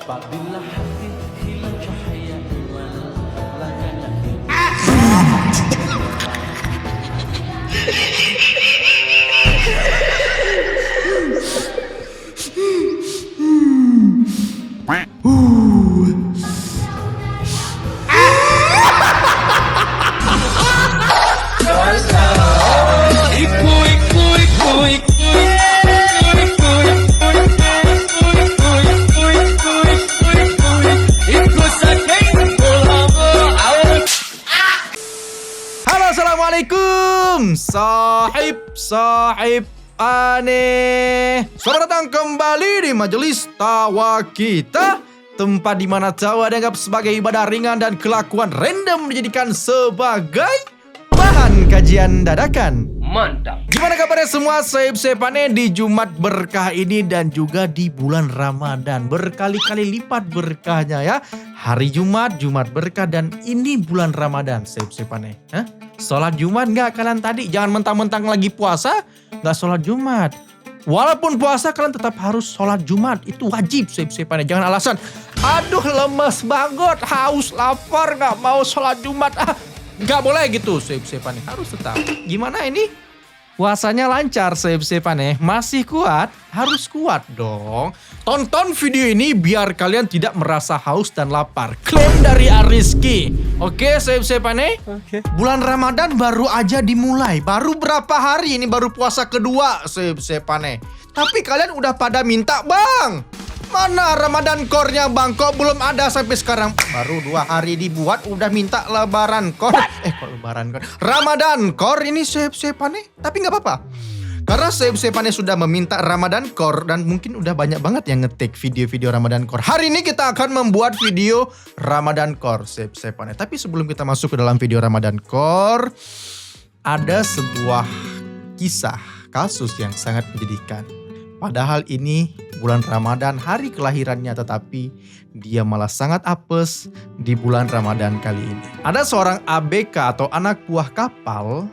Apabila hati hilang cahaya iman, langkahnya Assalamualaikum sahib aneh. Selamat datang kembali di Majelis Tawa Kita, tempat di mana tawa dianggap sebagai ibadah ringan dan kelakuan random dijadikan sebagai bahan kajian dadakan. mantap. Gimana kabarnya semua sahib aneh di Jumat berkah ini dan juga di bulan Ramadan? Berkali-kali lipat berkahnya ya. Hari Jumat, Jumat berkah, dan ini bulan Ramadan sahib aneh. Sholat Jumat nggak kalian tadi? Jangan mentang-mentang lagi puasa nggak sholat Jumat. Walaupun puasa kalian tetap harus sholat Jumat. Itu wajib sahib aneh. Jangan alasan, aduh lemes banget, haus, lapar, nggak mau sholat Jumat. Nggak boleh gitu sahib aneh. Harus tetap. Gimana ini? Puasanya lancar sahib aneh. Masih kuat? Harus kuat dong. Tonton video ini biar kalian tidak merasa haus dan lapar. Klaim dari Ariski. Oke sahib aneh? Oke. Bulan Ramadan baru aja dimulai. Baru berapa hari ini, baru puasa kedua sahib aneh. Tapi kalian udah pada minta, bang, mana Ramadan core-nya bang? Kok belum ada sampai sekarang? Baru 2 hari dibuat udah minta lebaran core. Kok lebaran core? Ramadan core ini sahib aneh. Tapi nggak apa-apa. Karena sahib aneh sudah meminta Ramadan core dan mungkin udah banyak banget yang ngetik video-video Ramadan core. Hari ini kita akan membuat video Ramadan core sahib aneh. Tapi sebelum kita masuk ke dalam video Ramadan core, ada sebuah kisah kasus yang sangat menyedihkan. Padahal ini bulan Ramadan, hari kelahirannya, tetapi dia malah sangat apes di bulan Ramadan kali ini. Ada seorang ABK atau anak buah kapal,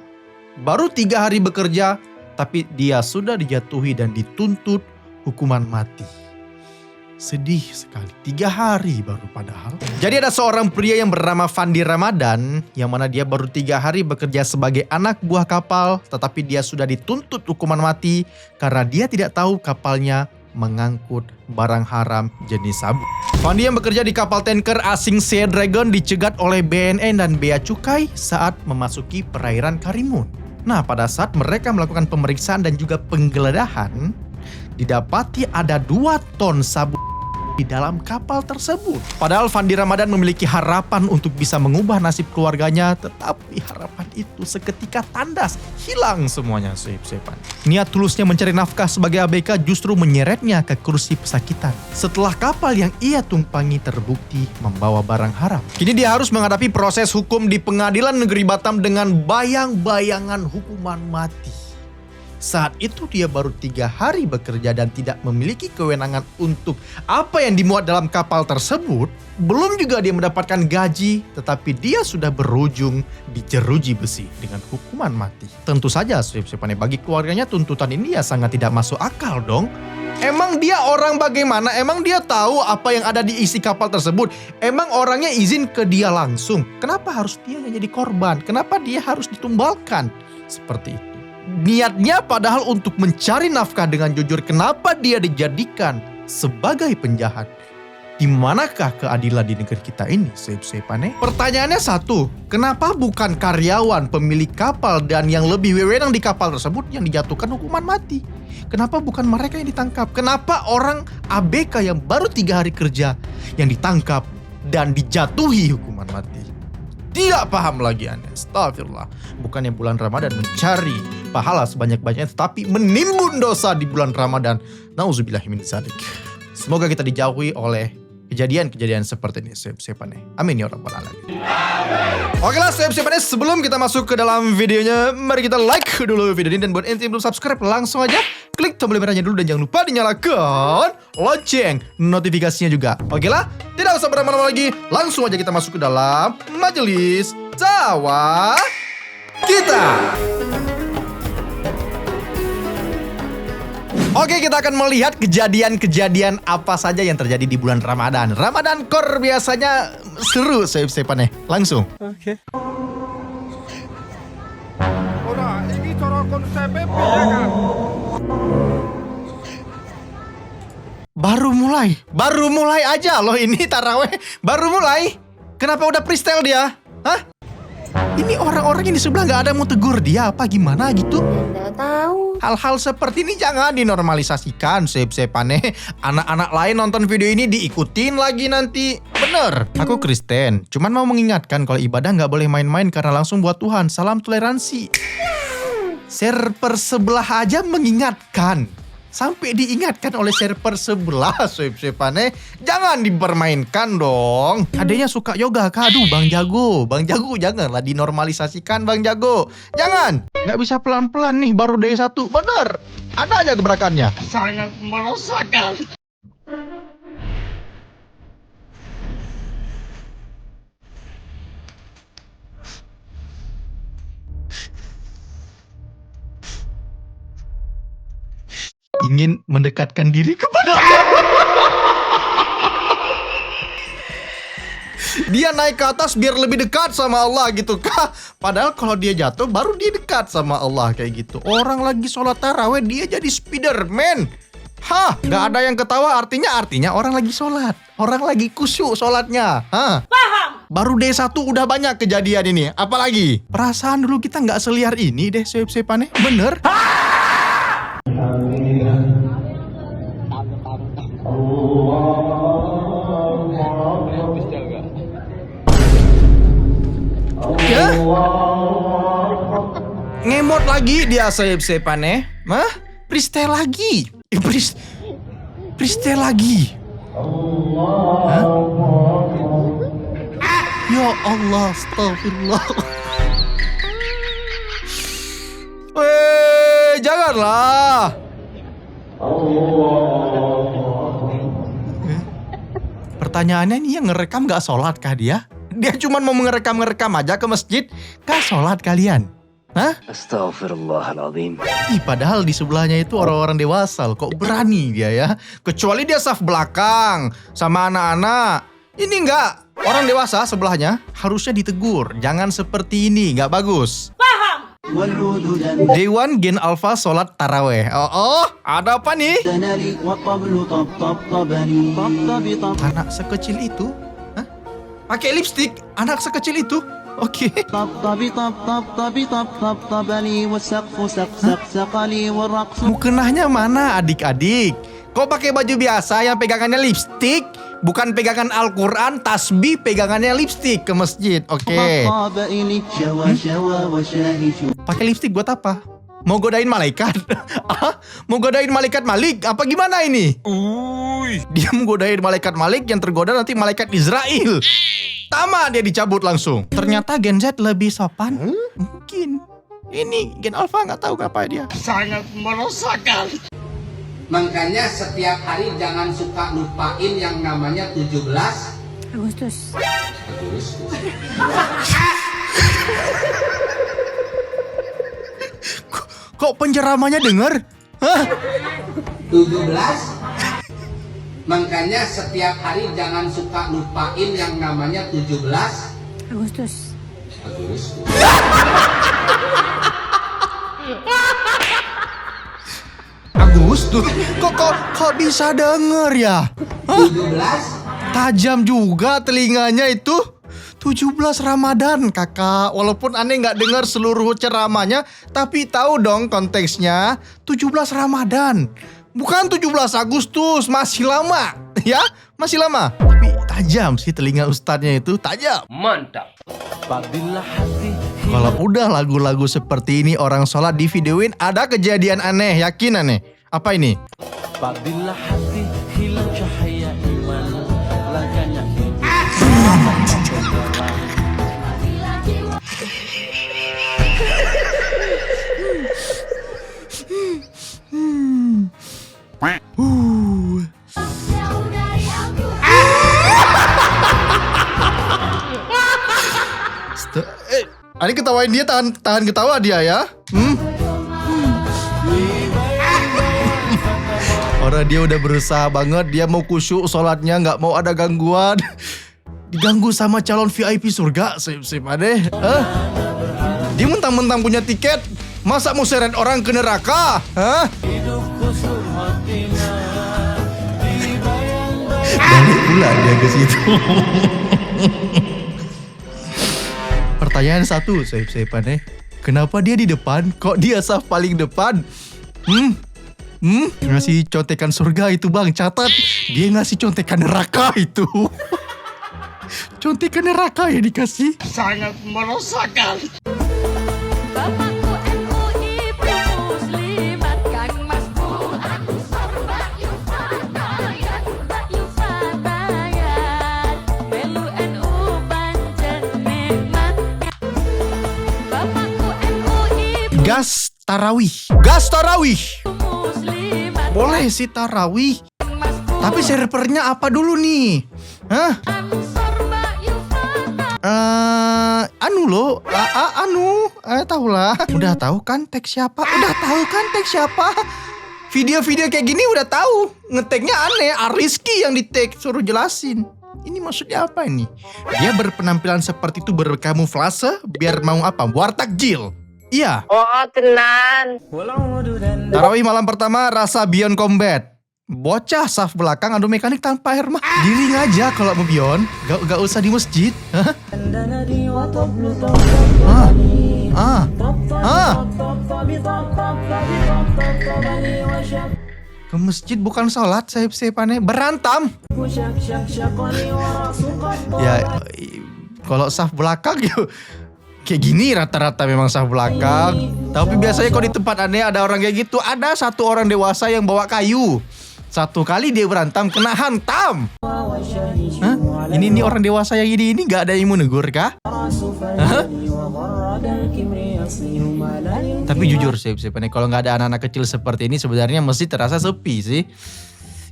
baru 3 hari bekerja, tapi dia sudah dijatuhi dan dituntut hukuman mati. Sedih sekali, 3 hari baru padahal. Jadi ada seorang pria yang bernama Fandi Ramadan, yang mana dia baru 3 hari bekerja sebagai anak buah kapal, tetapi dia sudah dituntut hukuman mati karena dia tidak tahu kapalnya mengangkut barang haram jenis sabu. Fandi yang bekerja di kapal tanker asing Sea Dragon dicegat oleh BNN dan Bea Cukai saat memasuki perairan Karimun. Nah, pada saat mereka melakukan pemeriksaan dan juga penggeledahan, didapati ada 2 ton sabu di dalam kapal tersebut. Padahal Fandi Ramadan memiliki harapan untuk bisa mengubah nasib keluarganya, tetapi harapan itu seketika tandas, hilang semuanya sahib aneh. Niat tulusnya mencari nafkah sebagai ABK justru menyeretnya ke kursi pesakitan setelah kapal yang ia tumpangi terbukti membawa barang haram. Kini dia harus menghadapi proses hukum di Pengadilan Negeri Batam dengan bayang-bayangan hukuman mati. Saat itu dia baru 3 hari bekerja dan tidak memiliki kewenangan untuk apa yang dimuat dalam kapal tersebut. Belum juga dia mendapatkan gaji, tetapi dia sudah berujung di jeruji besi dengan hukuman mati. Tentu saja sahib aneh, bagi keluarganya tuntutan ini ya sangat tidak masuk akal dong. Emang dia orang bagaimana? Emang dia tahu apa yang ada di isi kapal tersebut? Emang orangnya izin ke dia langsung? Kenapa harus dia yang jadi korban? Kenapa dia harus ditumbalkan? Seperti itu. Niatnya padahal untuk mencari nafkah dengan jujur. Kenapa dia dijadikan sebagai penjahat? Di manakah keadilan di negeri kita ini sahib aneh? Pertanyaannya satu, kenapa bukan karyawan pemilik kapal dan yang lebih wewenang di kapal tersebut yang dijatuhkan hukuman mati? Kenapa bukan mereka yang ditangkap? Kenapa orang ABK yang baru 3 hari kerja yang ditangkap dan dijatuhi hukuman mati? Tidak paham lagi Anda. Astagfirullah. Bukannya bulan Ramadan mencari pahala sebanyak-banyaknya, tetapi menimbun dosa di bulan Ramadan. Nauzubillahi min dzalik. Semoga kita dijauhi oleh kejadian-kejadian seperti ini sahib aneh. Amin ya rabbal alamin. Oke lah sahib aneh, sebelum kita masuk ke dalam videonya, mari kita like dulu video ini, dan buat ente yang belum subscribe langsung aja klik tombol merahnya dulu dan jangan lupa dinyalakan lonceng notifikasinya juga. Oke lah, tidak usah berlama-lama lagi, langsung aja kita masuk ke dalam Majelis Tawa Kita. Oke, kita akan melihat kejadian-kejadian apa saja yang terjadi di bulan Ramadan. Ramadan Core biasanya seru, Sepaneh. Langsung. Oke. Ora, ini cara konsepnya beda kan? Baru mulai aja loh ini taraweh. Baru mulai. Kenapa udah freestyle dia? Hah? Ini orang-orang yang di sebelah nggak ada mau tegur dia apa gimana gitu? Nggak tahu. Hal-hal seperti ini jangan dinormalisasikan, Sepaneh. Anak-anak lain nonton video ini diikutin lagi nanti. Bener. Aku Kristen, cuman mau mengingatkan kalau ibadah nggak boleh main-main karena langsung buat Tuhan. Salam toleransi. Server sebelah aja mengingatkan. Sampai diingatkan oleh server sebelah, Sepaneh. Jangan dipermainkan dong. Adanya suka yoga, aduh Bang Jago. Bang Jago janganlah dinormalisasikan, Bang Jago. Jangan. Nggak bisa pelan-pelan nih, baru day 1. Bener. Ada aja gebrakannya. sangat merosakan. Ingin mendekatkan diri kepada dia naik ke atas biar lebih dekat sama Allah gitu kah? Padahal kalau dia jatuh baru dia dekat sama Allah kayak gitu. Orang lagi sholat taraweh dia jadi Spiderman. Hah, gak ada yang ketawa artinya orang lagi sholat. Orang lagi khusyuk sholatnya. Hah? Paham. Baru day 1 udah banyak kejadian ini. Apalagi? Perasaan dulu kita gak seliar ini deh, Sepaneh. Bener? Ya? Ngemot lagi dia, Sepaneh. Hah? Freestyle lagi. Freestyle lagi. Hah? Ya Allah, astagfirullah. Janganlah. Pertanyaannya nih, yang ngerekam gak sholat kah dia? Dia cuma mau ngerekam aja ke masjid. Kah sholat kalian? Hah? Astaghfirullahaladzim. Ih, padahal di sebelahnya itu orang-orang dewasa loh. Kok berani dia ya? Kecuali dia saf belakang sama anak-anak. Ini enggak. Orang dewasa sebelahnya harusnya ditegur. Jangan seperti ini, nggak bagus. Dewan Gen Alpha sholat taraweh. Oh, ada apa nih? Anak sekecil itu? Hah? Pakai lipstik? Anak sekecil itu? Oke. Mukenahnya mana adik-adik? Kok pakai baju biasa yang pegangannya lipstik? Bukan pegangan Al-Quran, tasbih pegangannya lipstik ke masjid. Oke. Pakai lipstik buat apa? Mau godain malaikat? Mau godain malaikat Malik? Apa gimana ini? Dia mau godain malaikat Malik, yang tergoda nanti malaikat Israel. Tama, dia dicabut langsung. Ternyata Gen Z lebih sopan. Mungkin. Ini Gen Alpha nggak tahu apa dia. Sangat merosakan. Makanya setiap hari jangan suka lupain yang namanya 17 Agustus. Kok penceramahnya denger? Hah? 17. Makanya setiap hari jangan suka lupain yang namanya 17 Agustus. Agustus? Kok bisa denger ya? Hah? 17. Tajam juga telinganya itu. 17 Ramadan kakak. Walaupun aneh nggak dengar seluruh ceramahnya, tapi tahu dong konteksnya. 17 Ramadan, bukan 17 Agustus. Masih lama ya, masih lama. Tapi tajam sih telinga ustadznya itu, tajam. Mantap. Apabila hati Kalau udah lagu-lagu seperti ini orang sholat di videoin, ada kejadian aneh. Yakin aneh. Apa ini? apabila hati hilang cahaya iman, langkahnya Ani ketawain dia, tahan ketawa dia ya. Orang dia udah berusaha banget, dia mau khusyuk sholatnya, nggak mau ada gangguan. Diganggu sama calon VIP surga, sip adeh. Dia mentang-mentang punya tiket, masa mau seret orang ke neraka? Hah? Balik pula dia ke situ. Pertanyaan satu, sip aneh. Kenapa dia di depan? Kok dia saf paling depan? Ngasih contekan surga itu bang, catat. Dia ngasih contekan neraka itu. Contekan neraka ya dikasih. Sangat meresahkan. Bapakku NU, ibu muslimat, Kang Masku aku sorba yufatayat, melu NU pancen nikmat. Bapakku NU, ibu Gas tarawih. muslimat, Boleh sih tarawih. Kang Masku Tapi servernya apa dulu nih? Hah? sorba yufatayat. Anu loh, tahu lah. Udah tahu kan teks siapa? Video-video kayak gini udah tahu. Ngeteknya aneh, Ariski yang di tag suruh jelasin. Ini maksudnya apa ini? Dia berpenampilan seperti itu berkamuflase biar mau apa? Buat takjil. Iya. Oh, tenan. Tarawih malam pertama rasa Beyond Combat. Bocah saf belakang adu mekanik tanpa air mah. Giring aja kalau mau Beyond. Gak usah di masjid. Hah? Ke masjid bukan sholat, saya aneh. Berantam. Ya, kalau saf belakang yuk. Kayak gini rata-rata memang saf belakang. Tapi biasanya kalau di tempat aneh ada orang kayak gitu. Ada satu orang dewasa yang bawa kayu. Satu kali dia berantem kena hantam. Hah? Ini orang dewasa yang ini gak ada yang mau negur kah? Hah? Tapi jujur sih, kalau nggak ada anak-anak kecil seperti ini sebenarnya masjid terasa sepi sih.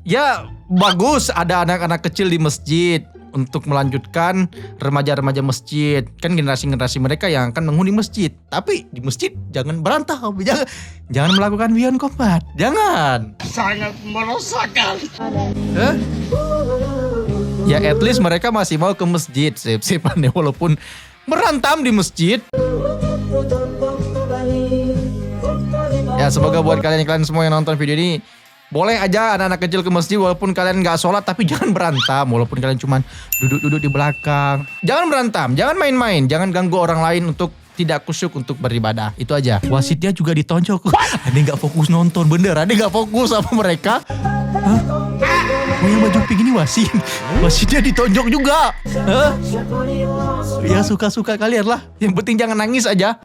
Ya bagus ada anak-anak kecil di masjid untuk melanjutkan remaja-remaja masjid. Kan generasi-generasi mereka yang akan menghuni masjid. Tapi di masjid jangan berantem, jangan melakukan Beyond Combat. Jangan. Sangat meresahkan. Hah? Ya at least mereka masih mau ke masjid sih, walaupun merantam di masjid. Ya semoga buat kalian semua yang nonton video ini, boleh aja anak-anak kecil ke masjid walaupun kalian gak sholat, tapi jangan berantam. Walaupun kalian cuman duduk-duduk di belakang, jangan berantam, jangan main-main, jangan ganggu orang lain untuk tidak khusyuk untuk beribadah. Itu aja. Wasitnya juga ditonjok. Ade gak fokus nonton, bener. Ade gak fokus sama mereka. Hah? Oh yang baju pink ini wasit. Wasitnya ditonjok juga. Hah? Ya suka-suka kalian lah. Yang penting jangan nangis aja.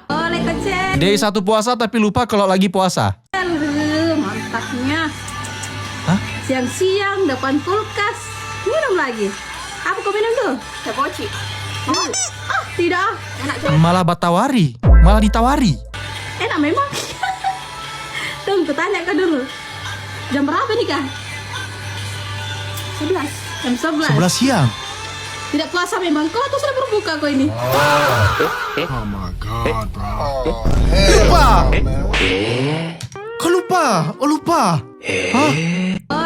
Oleh kecil. Day 1 puasa tapi lupa kalau lagi puasa. Mantapnya. Hah? Siang-siang depan kulkas minum lagi. Apa kau minum tuh? Teh poci. Tidak. Enak coba. Malah batawari, malah ditawari. Enak memang. Tunggu tanya kau dulu. Jam berapa nih kak? 11. Jam 11. 11 siang. Tidak puasa memang kau atau sudah berbuka kau ini? Lupa. Kok lupa? Oh lupa. Hah?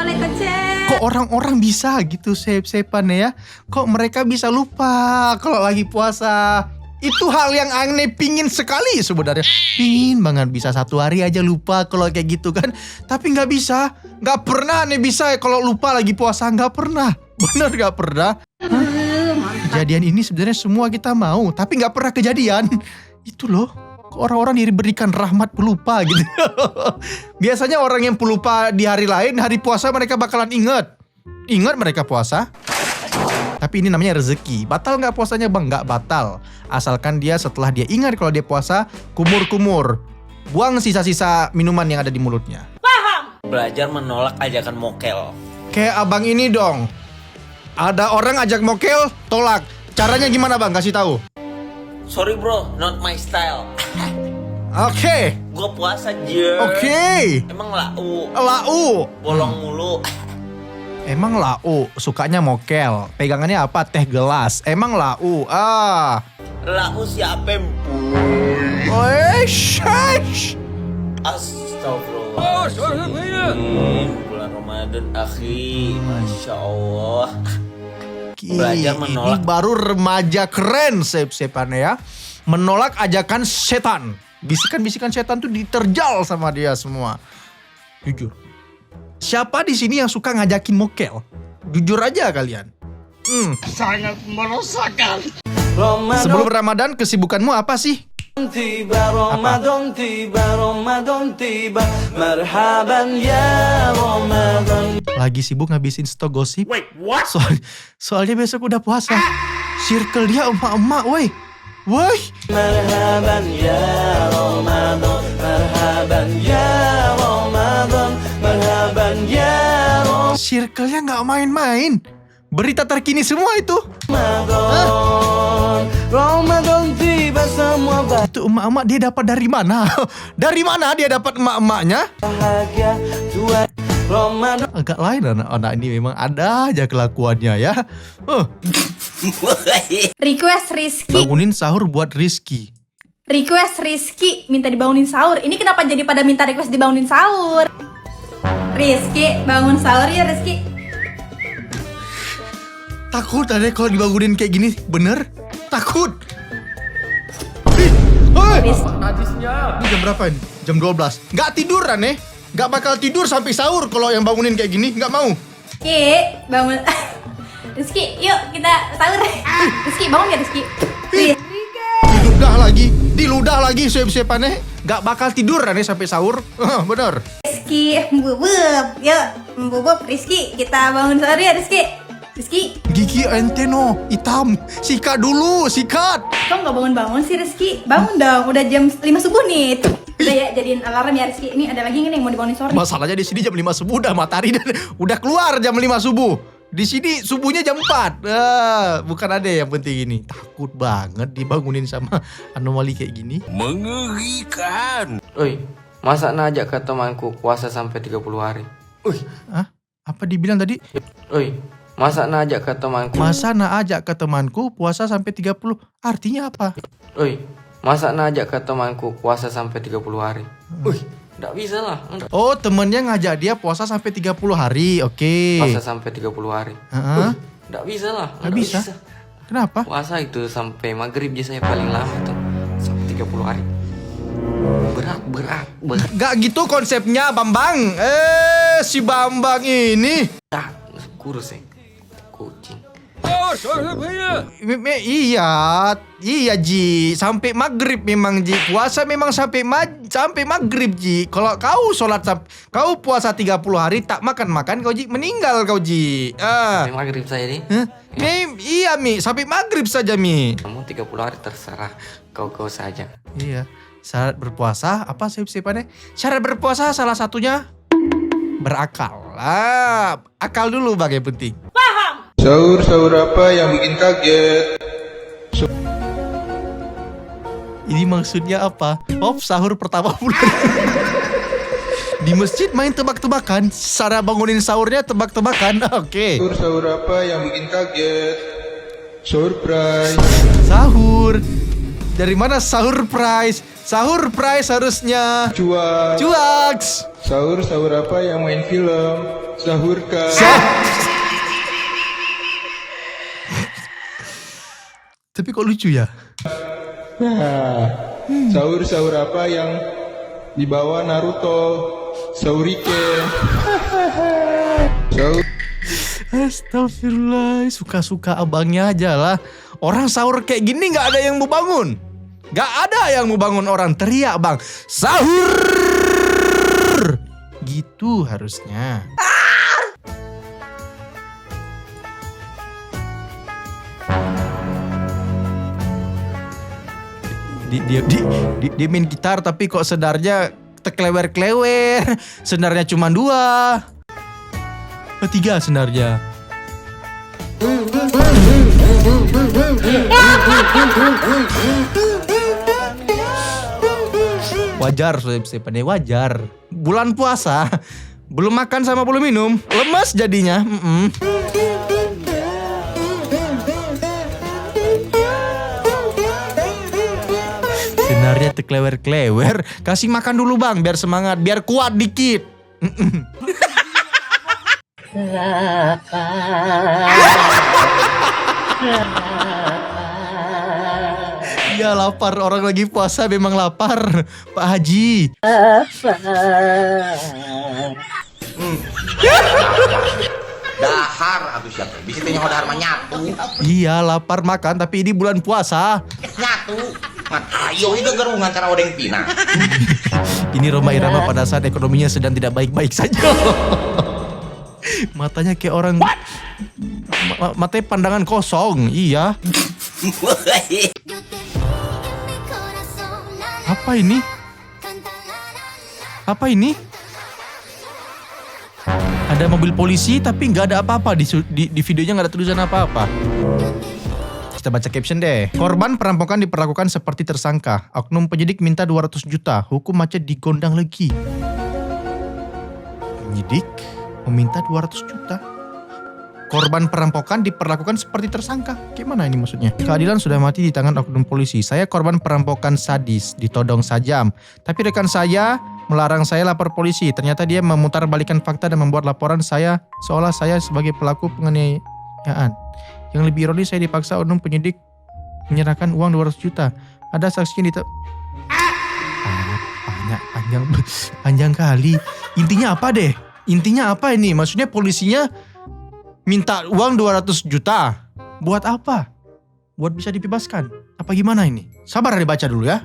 Oleh kecil. Kok orang-orang bisa gitu sep-sepan ya? Kok mereka bisa lupa kalau lagi puasa? Itu hal yang aneh, pingin sekali sebenarnya. Pingin banget bisa 1 hari aja lupa kalau kayak gitu kan. Tapi gak bisa. Gak pernah aneh bisa kalau lupa lagi puasa. Gak pernah. Bener gak pernah. Hah? Kejadian ini sebenarnya semua kita mau. Tapi gak pernah kejadian. Itu loh. Orang-orang diberikan rahmat pelupa gitu. Biasanya orang yang pelupa di hari lain, hari puasa mereka bakalan ingat. Ingat mereka puasa. Tapi ini namanya rezeki. Batal gak puasanya bang? Gak batal. Asalkan dia setelah dia ingat kalau dia puasa, kumur-kumur. Buang sisa-sisa minuman yang ada di mulutnya. Belajar menolak ajakan mokel. Kayak abang ini dong. Ada orang ajak mokel, tolak. Caranya gimana bang? Kasih tahu. Sorry bro, not my style. Oke. Gue puasa aja. Oke. Emang lau. Lau. Bolong mulu. Emang lau. Sukanya mokel. Pegangannya apa? Teh gelas. Emang lau. Lau siapa Wesh. Astagfirullah. Bulan Ramadan, akhi. Masya Allah. Belajar Ini menolak. baru remaja keren sepannya ya. Menolak ajakan setan. Bisikan-bisikan setan tuh diterjal sama dia semua. Jujur. Siapa di sini yang suka ngajakin mokel? Jujur aja kalian. Sangat meresahkan. Sebelum Ramadan kesibukanmu apa sih? Tiba Ramadan, tiba Ramadan, tiba. Marhaban ya Ramadan. Lagi sibuk ngabisin stok gosip. Wait, what? Soalnya besok udah puasa. Circle dia emak-emak, woi. Woi. Marhaban ya Ramadan, marhaban ya Ramadan, marhaban ya Circle-nya nggak main-main. Berita terkini semua itu. Ramadan. Ramadan tiba semua Itu emak-emak dia dapat dari mana? Dari mana dia dapat emak-emaknya? bahagia tua. Ramadan. Agak lain anak-anak ini memang ada aja kelakuannya ya. Request Rizky. Bangunin sahur buat Rizky. Request Rizky minta dibangunin sahur. Ini kenapa jadi pada minta request dibangunin sahur? Rizky, bangun sahur ya Rizky. Takut ada kalau dibangunin kayak gini, bener? Takut. Hei, ini jam berapa ini? Jam 12. Nggak tiduran nih? Nggak bakal tidur sampai sahur kalau yang bangunin kayak gini. Nggak mau. Rizky, bangun. Rizky, yuk kita sahur. Rizky, bangun ya Rizky. Diludah lagi siap-siapannya. Nggak bakal tidur nih sampai sahur. Bener. Rizky, bubub. Yuk, bubub Rizky, kita bangun sahur ya Rizky. Rizky, Gigi ente no, hitam. Sikat dulu, sikat. kok nggak bangun-bangun sih Rizky? Bangun dong, udah jam 5 subuh nih. Udah ya, jadiin alarm ya Rizky. Ini ada lagi nih yang mau dibangunin sore. Masalahnya di sini jam 5 subuh udah matahari dan udah keluar jam 5 subuh. Di sini subuhnya jam 4. Bukan ada yang penting ini. Takut banget dibangunin sama anomali kayak gini. Oi, masa nak ajak ke temanku puasa sampai 30 hari? Hah? Apa dibilang tadi? Oi, masa nak ajak ke temanku? Masa nak ajak ke temanku puasa sampai 30? Artinya apa? Oi, masa nak ajak ke temanku puasa sampai 30 hari? Nggak bisa lah. Oh, temennya ngajak dia puasa sampai 30 hari. Oke. Puasa sampai 30 hari. Heeh. Nggak bisa lah. Nggak bisa? Kenapa? Puasa itu sampai maghrib aja saya paling lama tuh. Sampai 30 hari. Berat. Gak gitu konsepnya, Bambang. Si Bambang ini. Ah, kurus ya. Kucing. Iya Ji, sampai maghrib memang Ji. Puasa memang sampai maghrib Ji. Kalau kau kau puasa 30 hari tak makan kau Ji, meninggal kau Ji. Sampai maghrib saya nih. Hah? Iya Mi, sampai maghrib saja Mi. Kamu 30 hari terserah kau saja. Iya. Syarat berpuasa apa sih-sipannya? Syarat berpuasa salah satunya berakal. Akal dulu Bang yang penting. Sahur apa yang bikin kaget? Ini maksudnya apa? Sahur pertama bulan. Di masjid main tebak-tebakan. Cara bangunin sahurnya tebak-tebakan. Oke. Sahur apa yang bikin kaget? Surprise. Sahur. Dari mana sahur prize? Sahur prize harusnya. Cuaks. Sahur apa yang main film? Sahurkan. Tapi kok lucu ya? Sahur apa yang dibawa Naruto? Sahurike. Astagfirullah, suka-suka abangnya aja lah. Orang sahur kayak gini gak ada yang mau bangun. Gak ada yang mau bangun, orang teriak bang. Sahur! Gitu harusnya. Dia main gitar tapi kok sedarnya teklewer-klewer. Senarnya cuma 2. 3 senarnya. Wajar, sebenarnya wajar. Bulan puasa, belum makan sama belum minum, lemas jadinya. Senarnya teklewer-klewer. Kasih makan dulu bang, biar semangat, biar kuat dikit. Iya lapar, orang lagi puasa memang lapar, Pak Haji. Dahar atuh siapa? Bisa tanya dahar mah nyatu. Iya lapar makan, tapi ini bulan puasa. Nyatu. Man, ayo itu gerungan cara odeng pina. Ini Rhoma Irama pada saat ekonominya sedang tidak baik-baik saja. Matanya kayak orang matanya pandangan kosong. Iya. Apa ini? Apa ini? Ada mobil polisi tapi nggak ada apa-apa di videonya, nggak ada tulisan apa-apa. Kita baca caption deh. Korban perampokan diperlakukan seperti tersangka. Oknum penyidik minta 200 juta. Hukum macet digondang lagi. Penyidik meminta 200 juta. Korban perampokan diperlakukan seperti tersangka. Gimana ini maksudnya? Keadilan sudah mati di tangan oknum polisi. Saya korban perampokan sadis, ditodong sajam. Tapi rekan saya melarang saya lapor polisi. Ternyata dia memutarbalikan fakta dan membuat laporan saya seolah saya sebagai pelaku penganiayaan. Yang lebih ironis, saya dipaksa oknum penyidik menyerahkan uang 200 juta. Ada saksi yang panjang kali. Intinya apa deh? Intinya apa ini? Maksudnya polisinya minta uang 200 juta. Buat apa? Buat bisa dibebaskan? Apa gimana ini? Sabar dibaca dulu ya.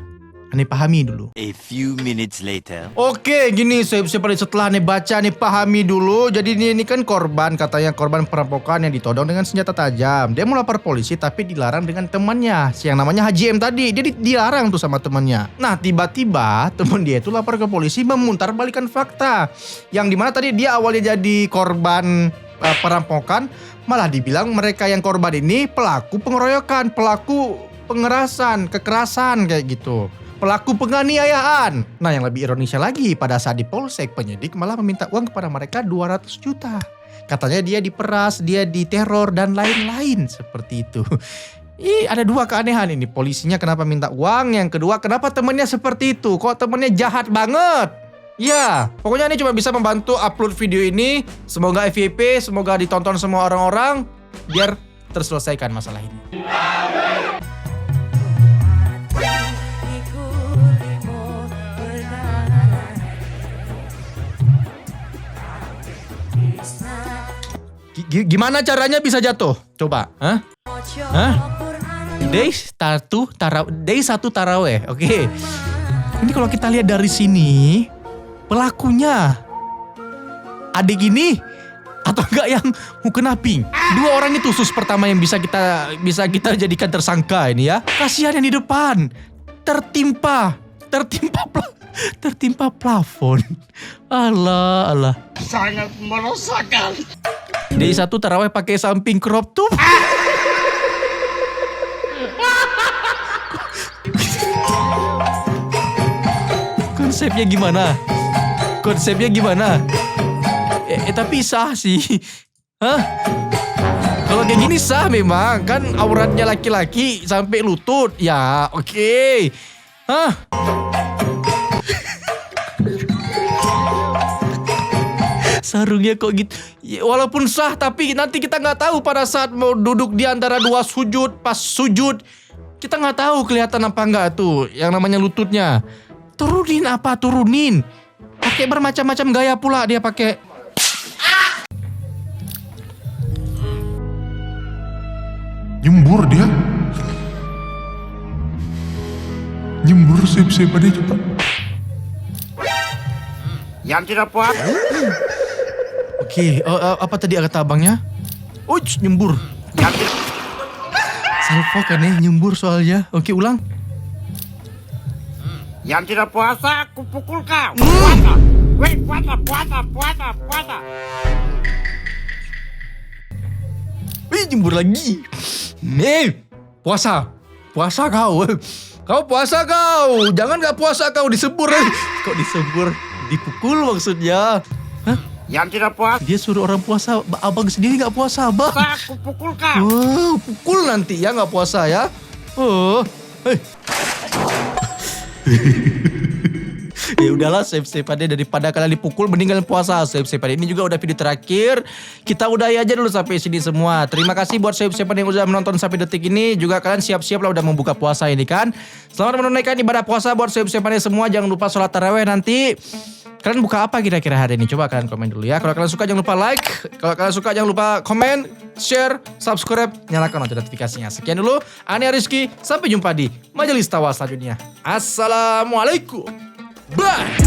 Ane pahami dulu. A few minutes later. Oke, gini saya setelah nih baca nih pahami dulu. Jadi ini kan korban, katanya korban perampokan yang ditodong dengan senjata tajam. Dia mau lapor polisi tapi dilarang dengan temannya, si yang namanya Haji M tadi. Jadi dilarang tuh sama temannya. Nah, tiba-tiba teman dia itu lapor ke polisi memutarbalikan fakta. Yang dimana tadi dia awalnya jadi korban perampokan, malah dibilang mereka yang korban ini pelaku pengeroyokan, pelaku pengerasan, kekerasan kayak gitu. Pelaku penganiayaan. Nah, yang lebih ironisnya lagi, pada saat di polsek, penyidik malah meminta uang kepada mereka 200 juta. Katanya dia diperas, dia diteror, dan lain-lain seperti itu. Ada dua keanehan ini. Polisinya kenapa minta uang, yang kedua kenapa temennya seperti itu. Kok temennya jahat banget? Ya, pokoknya ini cuma bisa membantu upload video ini. Semoga FYP, semoga ditonton semua orang-orang, biar terselesaikan masalah ini. Gimana caranya bisa jatuh? Coba, Hah? Day 1 taraweh. Oke. Ini kalau kita lihat dari sini, pelakunya adik ini atau enggak yang mukena pink? Dua orang itu sus pertama yang bisa kita jadikan tersangka ini ya. Kasihan yang di depan tertimpa plafon. Allah. Sangat meresahkan. Day 1 taraweh pakai samping crop top. Konsepnya gimana? Tapi sah sih. Hah? Kalau kayak gini sah memang. Kan auratnya laki-laki sampai lutut. Ya oke. Hah? Sarungnya kok gitu. Ya, walaupun sah tapi nanti kita nggak tahu pada saat mau duduk di antara dua sujud, pas sujud kita nggak tahu kelihatan apa enggak tuh yang namanya lututnya. Turunin. Pakai bermacam-macam gaya pula dia pakai. Nyembur dia. Nyembur siapa dia coba. Yang tidak puas. Oke, apa tadi kata abangnya? Nyembur. Salvo kan ya, nyembur soalnya. Oke, ulang. Yang tidak puasa, aku pukul kau. Puasa. Nyembur lagi. Nih, puasa kau. Kau puasa kau. Jangan gak puasa kau, disebur. Kok disebur? Dipukul maksudnya. Hah? Yang tidak puasa. Dia suruh orang puasa, abang sendiri gak puasa, abang. Aku pukul kau. Pukul nanti ya, gak puasa ya. Ya udahlah, save aja daripada kalian dipukul, mending kalian puasa. Save aja. Ini juga udah video terakhir. Kita udahi aja dulu sampai sini semua. Terima kasih buat save yang udah menonton sampai detik ini. Juga kalian siap-siap lah udah membuka puasa ini kan. Selamat menunaikan ibadah puasa buat save semua. Jangan lupa sholat tarawih nanti. Kalian buka apa kira-kira hari ini? Coba kalian komen dulu ya. Kalau kalian suka jangan lupa like. Kalau kalian suka jangan lupa komen, share, subscribe, nyalakan notifikasinya. Sekian dulu. Ania Rizky. Sampai jumpa di Majelis Tawa selanjutnya. Assalamualaikum. Bye.